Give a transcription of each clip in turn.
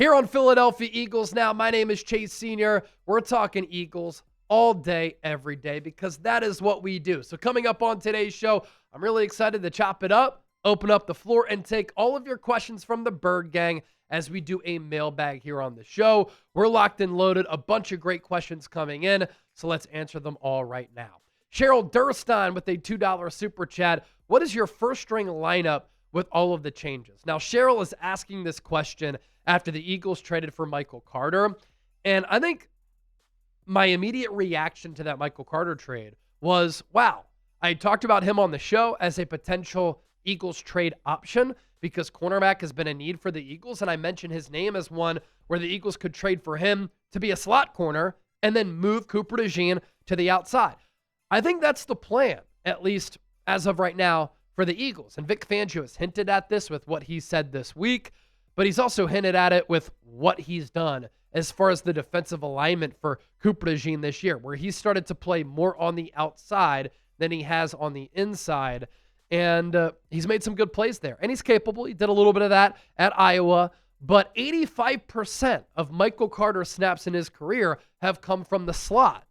Here on Philadelphia Eagles Now, my name is Chase Sr. We're talking Eagles all day, every day, because that is what we do. So coming up on today's show, I'm really excited to chop it up, open up the floor, and take all of your questions from the Bird Gang as we do a mailbag here on the show. We're locked and loaded, a bunch of great questions coming in, so let's answer them all right now. Cheryl Durstein with a $2 super chat. What is your first string lineup with all of the changes? Now, Cheryl is asking this question after the Eagles traded for Michael Carter. And I think my immediate reaction to that Michael Carter trade was, wow, I talked about him on the show as a potential Eagles trade option because cornerback has been a need for the Eagles. And I mentioned his name as one where the Eagles could trade for him to be a slot corner and then move Cooper DeJean to the outside. I think that's the plan, at least as of right now, for the Eagles. And Vic Fangio has hinted at this with what he said this week, but he's also hinted at it with what he's done as far as the defensive alignment for Cooper DeJean this year, where he started to play more on the outside than he has on the inside. And he's made some good plays there. And he's capable. He did a little bit of that at Iowa. But 85% of Michael Carter's snaps in his career have come from the slot.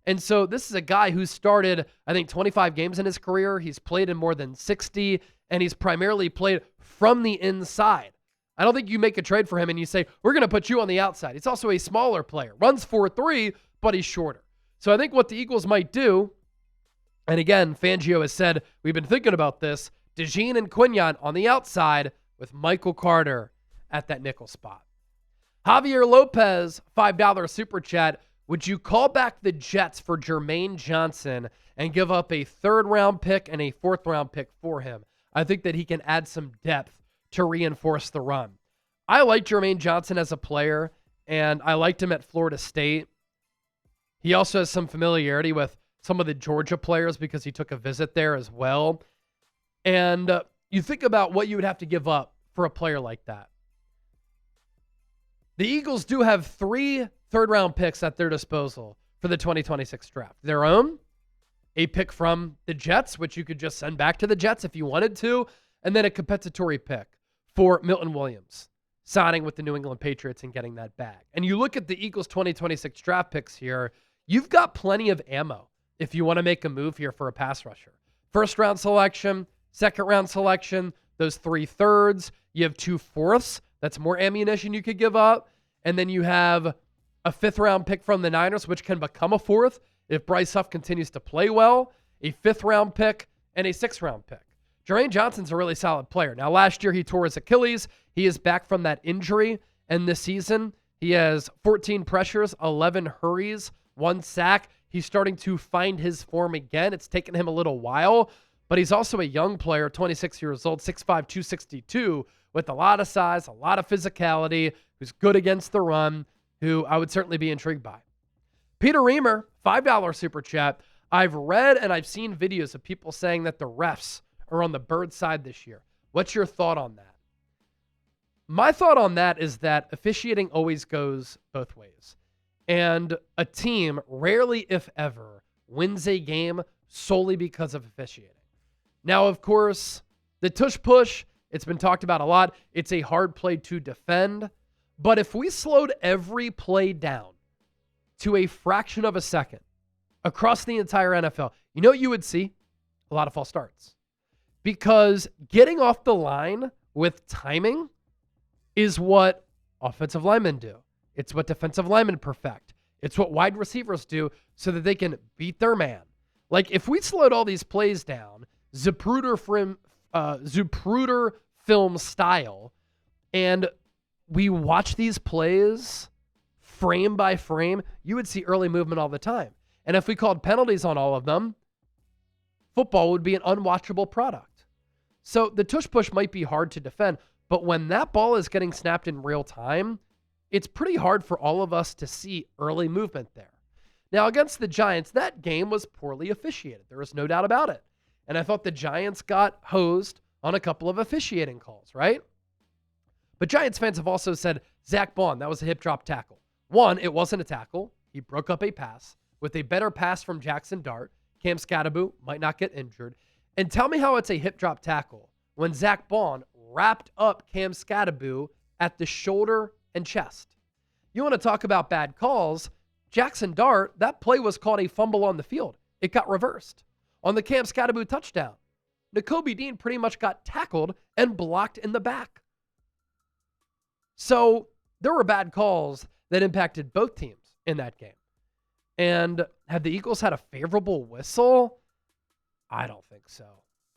And so this is a guy who started, I think, 25 games in his career. He's played in more than 60, and he's primarily played from the inside. I don't think you make a trade for him and you say, we're going to put you on the outside. He's also a smaller player. Runs 4.3, but he's shorter. So I think what the Eagles might do, and again, Fangio has said, we've been thinking about this, DeJean and Quinyon on the outside with Michael Carter at that nickel spot. Javier Lopez, $5 super chat. Would you call back the Jets for Jermaine Johnson and give up a third-round pick and a fourth-round pick for him? I think that he can add some depth to reinforce the run. I like Jermaine Johnson as a player, and I liked him at Florida State. He also has some familiarity with some of the Georgia players because he took a visit there as well. And you think about what you would have to give up for a player like that. The Eagles do have 3 third-round picks at their disposal for the 2026 draft. Their own, a pick from the Jets, which you could just send back to the Jets if you wanted to, and then a compensatory pick for Milton Williams, signing with the New England Patriots and getting that back. And you look at the Eagles' 2026 draft picks here, you've got plenty of ammo if you want to make a move here for a pass rusher. First-round selection, second-round selection, those 3 thirds. You have 2 fourths. That's more ammunition you could give up. And then you have a 5th-round pick from the Niners, which can become a 4th if Bryce Huff continues to play well, a 5th-round pick, and a 6th-round pick. Jermaine Johnson's a really solid player. Now, last year he tore his Achilles. He is back from that injury, and this season he has 14 pressures, 11 hurries, 1 sack. He's starting to find his form again. It's taken him a little while, but he's also a young player, 26 years old, 6'5", 262, with a lot of size, a lot of physicality, who's good against the run, who I would certainly be intrigued by. Peter Reamer, $5 super chat. I've read and I've seen videos of people saying that the refs are on the Bird side this year. What's your thought on that? My thought on that is that officiating always goes both ways. And a team rarely, if ever, wins a game solely because of officiating. Now, of course, the tush-push, it's been talked about a lot. It's a hard play to defend. But if we slowed every play down to a fraction of a second across the entire NFL, you know what you would see? A lot of false starts. Because getting off the line with timing is what offensive linemen do. It's what defensive linemen perfect. It's what wide receivers do so that they can beat their man. Like if we slowed all these plays down, Zapruder film style, and we watch these plays frame by frame, you would see early movement all the time. And if we called penalties on all of them, football would be an unwatchable product. So the tush-push might be hard to defend, but when that ball is getting snapped in real time, it's pretty hard for all of us to see early movement there. Now, against the Giants, that game was poorly officiated. There was no doubt about it. And I thought the Giants got hosed on a couple of officiating calls, right? But Giants fans have also said, Zach Bond, that was a hip drop tackle. One, it wasn't a tackle. He broke up a pass. With a better pass from Jackson Dart, Cam Scatterbo might not get injured. And tell me how it's a hip drop tackle when Zach Bond wrapped up Cam Scatterbo at the shoulder and chest. You want to talk about bad calls? Jackson Dart, that play was called a fumble on the field. It got reversed. On the Cam Scatterbo touchdown, Nakobe Dean pretty much got tackled and blocked in the back. So there were bad calls that impacted both teams in that game. And have the Eagles had a favorable whistle? I don't think so.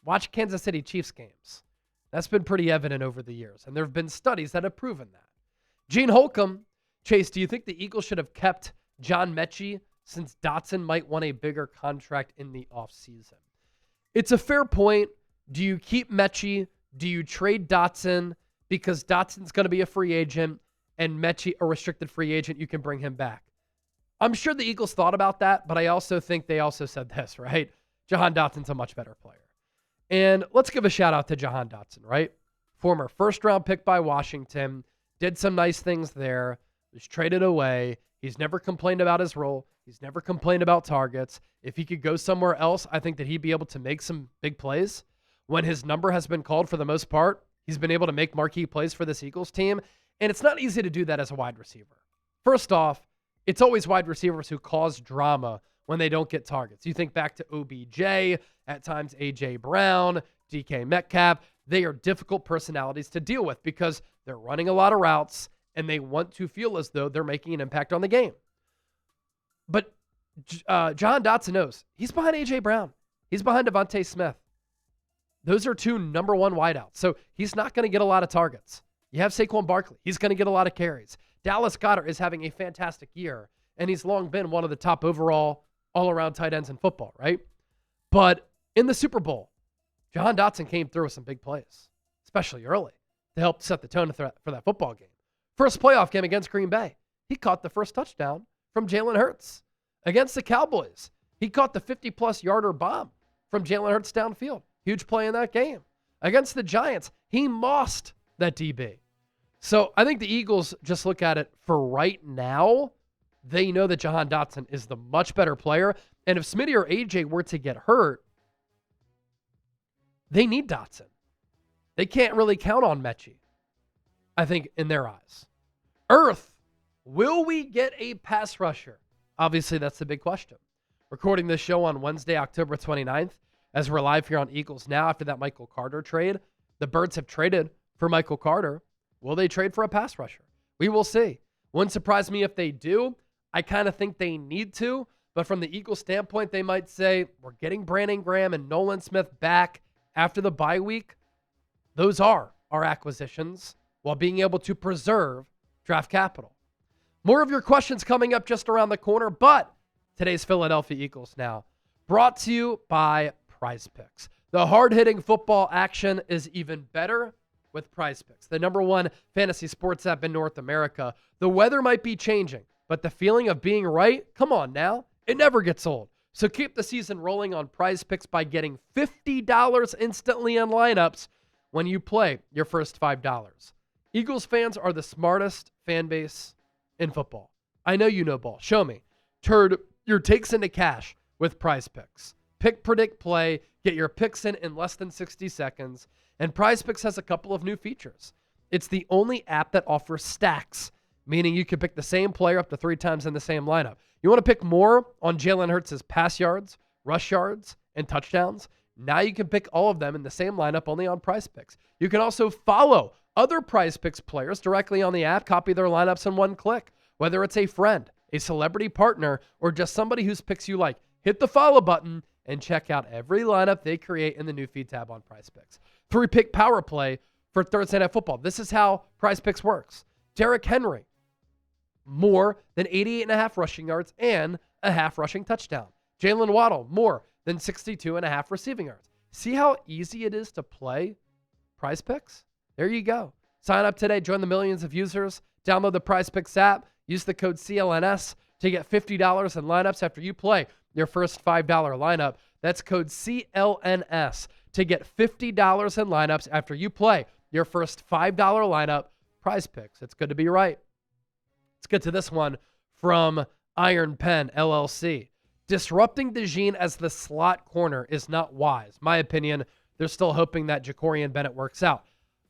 Watch Kansas City Chiefs games. That's been pretty evident over the years, and there have been studies that have proven that. Gene Holcomb, Chase, do you think the Eagles should have kept John Mechie since Dotson might want a bigger contract in the offseason? It's a fair point. Do you keep Mechie? Do you trade Dotson because Dotson's going to be a free agent and Mechie a restricted free agent? You can bring him back. I'm sure the Eagles thought about that, but I also think they also said this, right? Jahan Dotson's a much better player. And let's give a shout out to Jahan Dotson, right? Former first-round pick by Washington, did some nice things there, was traded away. He's never complained about his role. He's never complained about targets. If he could go somewhere else, I think that he'd be able to make some big plays. When his number has been called for the most part, he's been able to make marquee plays for this Eagles team, and it's not easy to do that as a wide receiver. First off, it's always wide receivers who cause drama when they don't get targets. You think back to OBJ, at times A.J. Brown, DK Metcalf. They are difficult personalities to deal with because they're running a lot of routes and they want to feel as though they're making an impact on the game. But Jahan Dotson knows he's behind A.J. Brown. He's behind Devontae Smith. Those are two number one wideouts. So he's not going to get a lot of targets. You have Saquon Barkley. He's going to get a lot of carries. Dallas Goedert is having a fantastic year, and he's long been one of the top overall all-around tight ends in football, right? But in the Super Bowl, Jahan Dotson came through with some big plays, especially early, to help set the tone for that football game. First playoff game against Green Bay, he caught the first touchdown from Jalen Hurts. Against the Cowboys, he caught the 50-plus yarder bomb from Jalen Hurts downfield. Huge play in that game. Against the Giants, he mossed that DB. So I think the Eagles just look at it for right now. They know that Jahan Dotson is the much better player. And if Smitty or AJ were to get hurt, they need Dotson. They can't really count on Mechie, I think, in their eyes. Earth, will we get a pass rusher? Obviously, that's the big question. Recording this show on Wednesday, October 29th, as we're live here on Eagles Now after that Michael Carter trade. The Birds have traded for Michael Carter. Will they trade for a pass rusher? We will see. Wouldn't surprise me if they do. I kind of think they need to, but from the Eagles standpoint, they might say, we're getting Brandon Graham and Nolan Smith back after the bye week. Those are our acquisitions while being able to preserve draft capital. More of your questions coming up just around the corner, but today's Philadelphia Eagles Now, brought to you by PrizePicks. The hard-hitting football action is even better with PrizePicks, the number one fantasy sports app in North America. The weather might be changing, but the feeling of being right, come on now, it never gets old. So keep the season rolling on PrizePicks by getting $50 instantly on lineups when you play your first $5. Eagles fans are the smartest fan base in football. I know you know ball. Show me. Turn your takes into cash with PrizePicks. Pick, predict, play. Get your picks in less than 60 seconds. And PrizePicks has a couple of new features. It's the only app that offers stacks, meaning you can pick the same player up to 3 times in the same lineup. You want to pick more on Jalen Hurts' pass yards, rush yards, and touchdowns? Now you can pick all of them in the same lineup only on PrizePicks. You can also follow other PrizePicks players directly on the app, copy their lineups in one click. Whether it's a friend, a celebrity partner, or just somebody whose picks you like, hit the follow button and check out every lineup they create in the new feed tab on PrizePicks. 3-pick power play for Thursday Night Football. This is how PrizePicks works. Derrick Henry, more than 88.5 rushing yards and a half rushing touchdown. Jalen Waddle, more than 62.5 receiving yards. See how easy it is to play PrizePicks? There you go. Sign up today. Join the millions of users. Download the PrizePicks app. Use the code CLNS to get $50 in lineups after you play your first $5 lineup. That's code CLNS to get $50 in lineups after you play your first $5 lineup. PrizePicks. It's good to be right. Let's get to this one from Iron Pen LLC. Disrupting DeJean as the slot corner is not wise. My opinion, they're still hoping that Jacorian Bennett works out.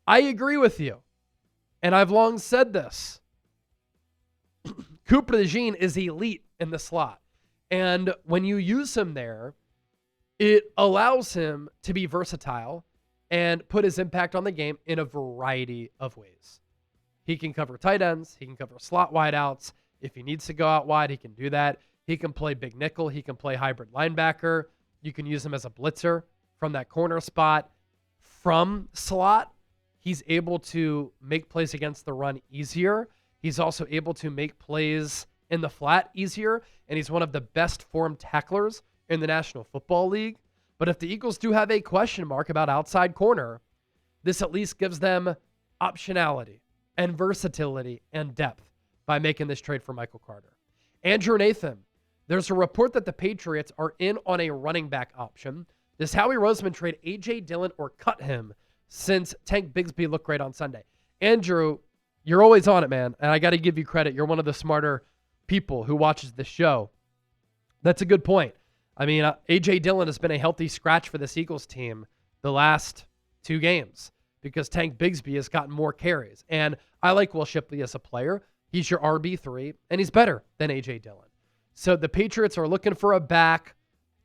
I agree with you. And I've long said this. Cooper DeJean is elite in the slot. And when you use him there, it allows him to be versatile and put his impact on the game in a variety of ways. He can cover tight ends. He can cover slot wideouts. If he needs to go out wide, he can do that. He can play big nickel. He can play hybrid linebacker. You can use him as a blitzer from that corner spot. From slot, he's able to make plays against the run easier. He's also able to make plays in the flat easier, and he's one of the best formed tacklers in the National Football League. But if the Eagles do have a question mark about outside corner, this at least gives them optionality and versatility and depth by making this trade for Michael Carter. Andrew Nathan, there's a report that the Patriots are in on a running back option. Does Howie Roseman trade A.J. Dillon or cut him since Tank Bigsby looked great on Sunday? Andrew, you're always on it, man, and I got to give you credit. You're one of the smarter people who watches this show. That's a good point. I mean, A.J. Dillon has been a healthy scratch for this Eagles team the last 2 games because Tank Bigsby has gotten more carries. And I like Will Shipley as a player. He's your RB3, and he's better than A.J. Dillon. So the Patriots are looking for a back.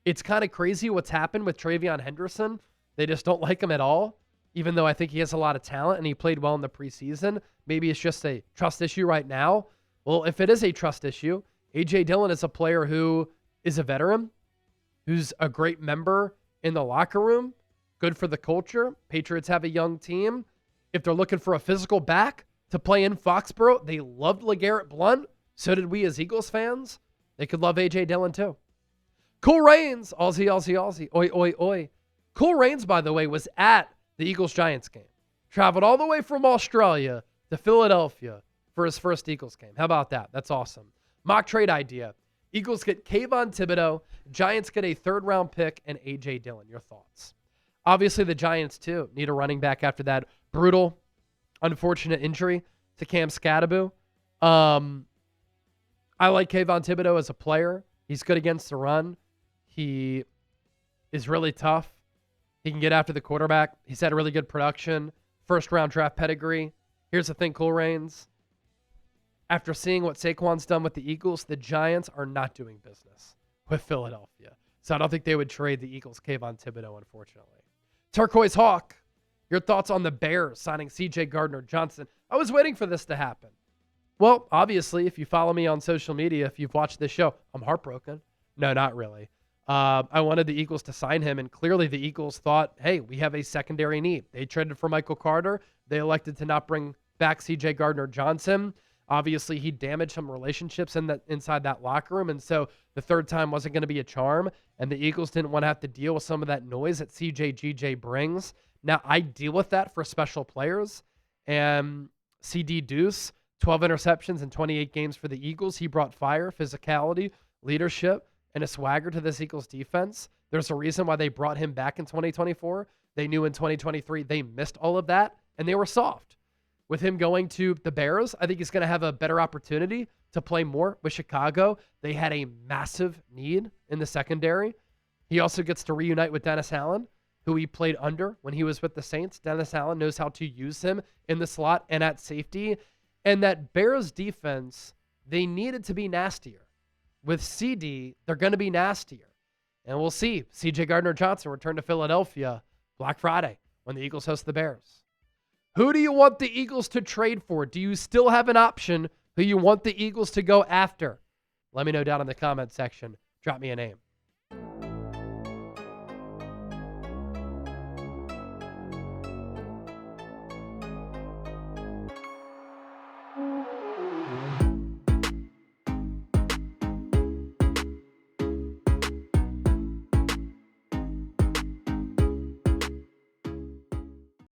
It's kind of crazy what's happened with Travion Hendrickson. They just don't like him at all, even though I think he has a lot of talent and he played well in the preseason. Maybe it's just a trust issue right now. Well, if it is a trust issue, A.J. Dillon is a player who is a veteran, who's a great member in the locker room, good for the culture. Patriots have a young team. If they're looking for a physical back to play in Foxborough, they loved LeGarrette Blount. So did we as Eagles fans. They could love A.J. Dillon too. Cool Rains, Aussie, Aussie, Aussie, oi, oi, oi. Cool Rains, by the way, was at the Eagles-Giants game. Traveled all the way from Australia to Philadelphia for his first Eagles game. How about that? That's awesome. Mock trade idea. Eagles get Kayvon Thibodeau. Giants get a 3rd-round pick and A.J. Dillon. Your thoughts? Obviously, the Giants, too, need a running back after that brutal, unfortunate injury to Cam Scadaboo. I like Kayvon Thibodeau as a player. He's good against the run. He is really tough. He can get after the quarterback. He's had a really good production. 1st-round draft pedigree. Here's the thing, Cool Rains. After seeing what Saquon's done with the Eagles, the Giants are not doing business with Philadelphia. So I don't think they would trade the Eagles' Kayvon Thibodeau, unfortunately. Turquoise Hawk, your thoughts on the Bears signing C.J. Gardner-Johnson? I was waiting for this to happen. Well, obviously, if you follow me on social media, if you've watched this show, I'm heartbroken. No, not really. I wanted the Eagles to sign him, and clearly the Eagles thought, hey, we have a secondary need. They traded for Michael Carter. They elected to not bring back C.J. Gardner-Johnson. Obviously, he damaged some relationships inside that locker room, and so the 3rd time wasn't going to be a charm, and the Eagles didn't want to have to deal with some of that noise that C.J. G.J. brings. Now, I deal with that for special players, and C.D. Deuce, 12 interceptions in 28 games for the Eagles. He brought fire, physicality, leadership, and a swagger to this Eagles defense. There's a reason why they brought him back in 2024. They knew in 2023 they missed all of that, and they were soft. With him going to the Bears, I think he's going to have a better opportunity to play more with Chicago. They had a massive need in the secondary. He also gets to reunite with Dennis Allen, who he played under when he was with the Saints. Dennis Allen knows how to use him in the slot and at safety. And that Bears defense, they needed to be nastier. With CD, they're going to be nastier. And we'll see. C.J. Gardner-Johnson return to Philadelphia Black Friday when the Eagles host the Bears. Who do you want the Eagles to trade for? Do you still have an option who you want the Eagles to go after? Let me know down in the comment section. Drop me a name.